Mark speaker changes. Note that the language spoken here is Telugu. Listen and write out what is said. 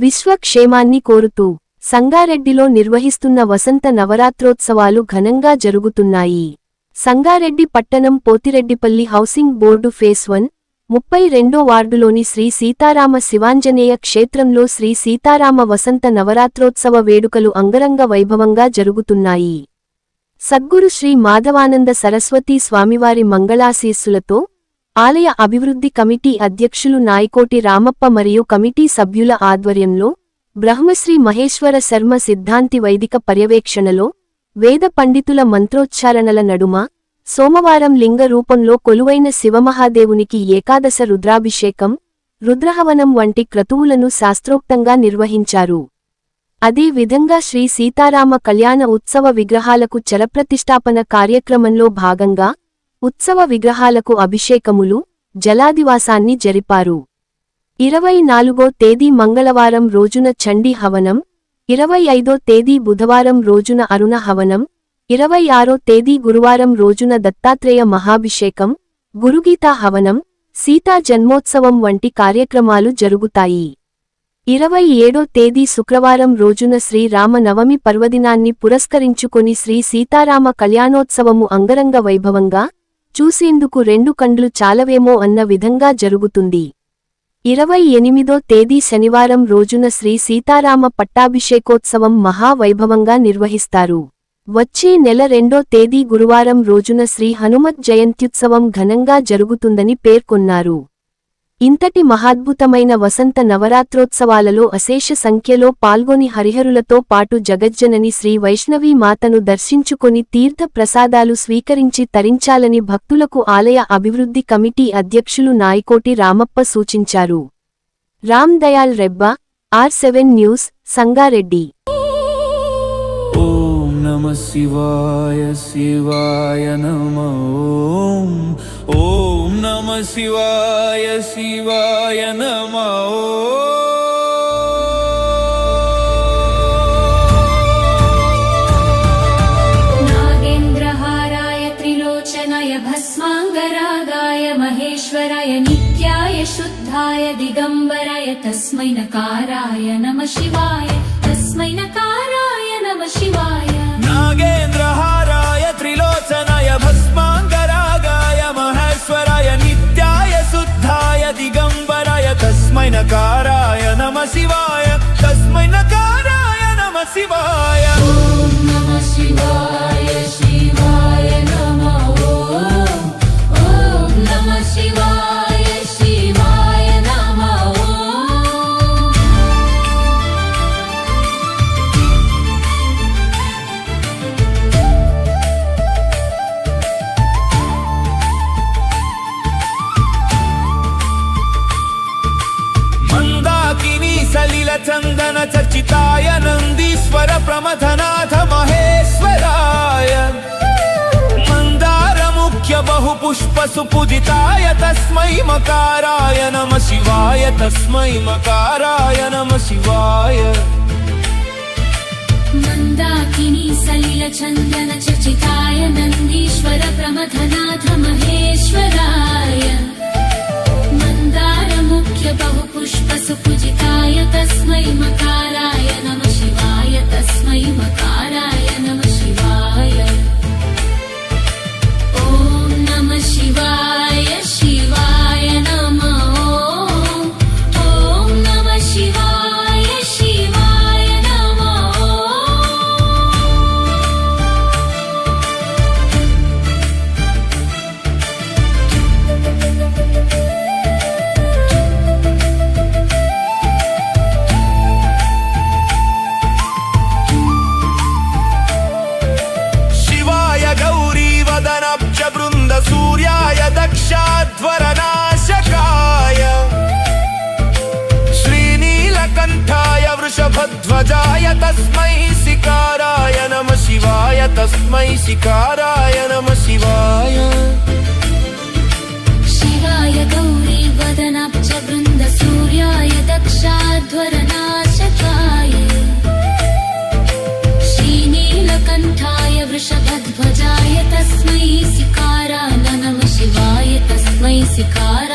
Speaker 1: విశ్వ క్షేమాన్ని కోరుతూ సంగారెడ్డిలో నిర్వహిస్తున్న వసంత నవరాత్రోత్సవాలు ఘనంగా జరుగుతున్నాయి. సంగారెడ్డి పట్టణం పోతిరెడ్డిపల్లి హౌసింగ్ బోర్డు ఫేస్ 1, 32 వార్డులోని శ్రీ సీతారామ శివాంజనేయ క్షేత్రంలో శ్రీ సీతారామ వసంత నవరాత్రోత్సవ వేడుకలు అంగరంగ వైభవంగా జరుగుతున్నాయి. సద్గురు శ్రీ మాధవానంద సరస్వతీ స్వామివారి మంగళాశీస్సులతో ఆలయ అభివృద్ధి కమిటీ అధ్యక్షులు నాయకోటి రామప్ప మరియు కమిటీ సభ్యుల ఆధ్వర్యంలో బ్రహ్మశ్రీ మహేశ్వర శర్మ సిద్ధాంతి వైదిక పర్యవేక్షణలో వేద పండితుల మంత్రోచ్చారణల నడుమ సోమవారం లింగ రూపంలో కొలువైన శివమహాదేవునికి ఏకాదశ రుద్రాభిషేకం, రుద్రహవనం వంటి క్రతువులను శాస్త్రోక్తంగా నిర్వహించారు. అదే విధంగా శ్రీ సీతారామ కళ్యాణ ఉత్సవ విగ్రహాలకు చరప్రతిష్ఠాపన కార్యక్రమంలో భాగంగా ఉత్సవ విగ్రహాలకు అభిషేకములు, జలాదివాసాన్ని జరిపారు. 24వ తేదీ మంగళవారం రోజున చండీ హవనం, 25వ తేదీ బుధవారం రోజున అరుణ హవనం, 26వ తేదీ గురువారం రోజున దత్తాత్రేయ మహాభిషేకం, గురుగీతా హవనం, సీతా జన్మోత్సవం వంటి కార్యక్రమాలు జరుగుతాయి. 27వ తేదీ శుక్రవారం రోజున శ్రీరామ నవమి పర్వదినాన్ని పురస్కరించుకొని శ్రీ సీతారామ కళ్యాణోత్సవము అంగరంగ వైభవంగా చూసేందుకు 2 కండ్లు చాలవేమో అన్న విధంగా జరుగుతుంది. 28వ తేదీ శనివారం రోజున శ్రీ సీతారామ పట్టాభిషేకోత్సవం మహావైభవంగా నిర్వహిస్తారు. వచ్చే నెల 2వ తేదీ గురువారం రోజున శ్రీ హనుమత్ జయంత్యుత్సవం ఘనంగా జరుగుతుందని పేర్కొన్నారు. ఇంతటి మహాద్భుతమైన వసంత నవరాత్రోత్సవాలలో అశేష సంఖ్యలో పాల్గొని హరిహరులతో పాటు జగజ్జనని శ్రీ వైష్ణవీ మాతను దర్శించుకొని తీర్థ ప్రసాదాలు స్వీకరించి తరించాలని భక్తులకు ఆలయ అభివృద్ధి కమిటీ అధ్యక్షులు నాయకోటి రామప్ప సూచించారు. Ram Dayal Rebba, R7 news, Sangareddy.
Speaker 2: ఓం నమః శివాయ శివాయ నమః. ఓం నమః శివాయ శివాయ నమః.
Speaker 3: నాగేంద్రహారాయ త్రిలోచనాయ భస్మాంగరాగాయ మహేశ్వరాయ నిత్యాయ శుద్ధాయ దిగంబరాయ తస్మై నకారాయ నమః శివాయ, తస్మై నకారాయ నమః శివాయ.
Speaker 2: నాగేంద్రహారాయ త్రిలోచనాయ భస్మాంగరాగాయ మహేశ్వరాయ నిత్యాయ శుద్ధాయ దిగంబరాయ తస్మై నకారాయ నమః శివాయ, తస్మై నకారాయ నమః శివాయ.
Speaker 3: ఓం నమః శివాయ శివాయ నమః. ఓం నమః శివాయ శివాయ నమః.
Speaker 2: మందాకిని సలిల చందన చర్చితాయ నందీశ్వర ప్రమథనాథ మహేశ్వరాయ మందార ముఖ్య బహు పుష్ప సుపూజితాయ తస్మై మకారాయ నమః శివాయ, తస్మై మకారాయ నమః శివాయ.
Speaker 3: మందాకిని సలిల చందన చర్చితాయ నందీశ్వర ప్రమథనాథ మహేశ్వరాయ మందార ముఖ్య బహు పుష్ప సుపూజితాయ తస్మై మకారాయ నమః శివాయ, తస్మై మకారాయ నమః శివాయ. ఓం నమః శివాయ శివాయ నమః. ఓం నమః శివాయ శివాయ నమః.
Speaker 2: శివాయ గౌరీ వదనబ్జ బృంద సూర్యాయ దక్షాధ్వరనాశకాయ శ్రీనీలకంఠాయ వృషభధ్వజాయ తస్మై సికారాయ నమః శివాయ, తస్మై సికారాయ నమః శివాయ.
Speaker 3: శివాయ గౌరీ వదనాబ్జ బృంద సూర్యాయ దక్షాధ్వరనాశకాయ శ్రీనీలకంఠాయ వృషభధ్వజాయ తస్మై సికారాయ నమః శివాయ, తస్మై సికారాయ